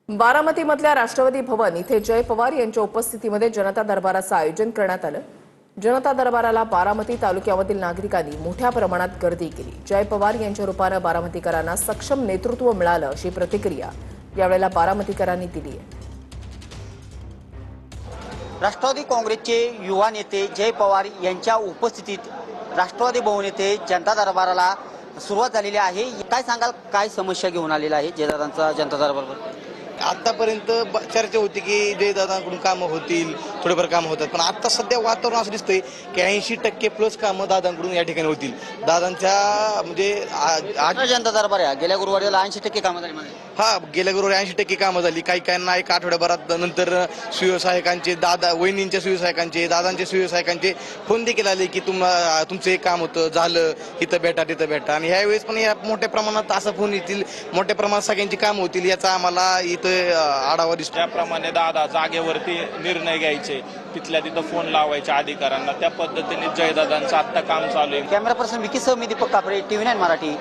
बारामतीमधल्या राष्ट्रवादी भवन इथे जय पवार यांच्या उपस्थितीमध्ये जनता दरबाराचं आयोजन करण्यात आलं। जनता दरबाराला बारामती तालुक्यामधील नागरिकांनी मोठ्या प्रमाणात गर्दी केली। जय पवार यांच्या रूपाने बारामतीकरांना सक्षम नेतृत्व मिळालं अशी प्रतिक्रिया यावेळेला बारामतीकरांनी दिली आहे। राष्ट्रवादी काँग्रेसचे युवा नेते जय पवार यांच्या उपस्थितीत राष्ट्रवादी भवन येथे जनता दरबाराला सुरुवात झालेली आहे। काय सांगाल, काय समस्या घेऊन आलेला आहे जयदादांचा जनता दरबारावर? आतापर्यंत चर्चा होती की जयदादांकडून कामं होतील, थोडेफार कामं होतात, पण आता सध्या वातावरण असं दिसतंय की 80% प्लस कामं दादांकडून या ठिकाणी होतील। दादांच्या म्हणजे आज जनता दरबार आहे, गेल्या गुरुवारीला 80% कामं झाली म्हणे। गेल्या गुरुवारी 80% कामं झाली। काही काहींना एक आठवड्याभरात नंतर सुव्यवसायिकांचे वहिनींच्या सुव्यवसायिकांचे दादांचे सुव्यवसायिकांचे फोन देखील आले की तुमचं एक काम होतं, झालं, इथं भेटा तिथं भेटा। आणि ह्यावेळेस पण या मोठ्या प्रमाणात असं फोन येतील, मोठ्या प्रमाणात सगळ्यांची कामं होतील याचा आम्हाला इथं आढावा दिसतो। त्याप्रमाणे दादा जागेवरती निर्णय घ्यायचे, तिथल्या तिथं फोन लावायचे अधिकाऱ्यांना, त्या पद्धतीने जयदादांचं आता काम चालू आहे। कॅमेरा पर्सन विकी सह मी दीपक कापडे, TV9 मराठी।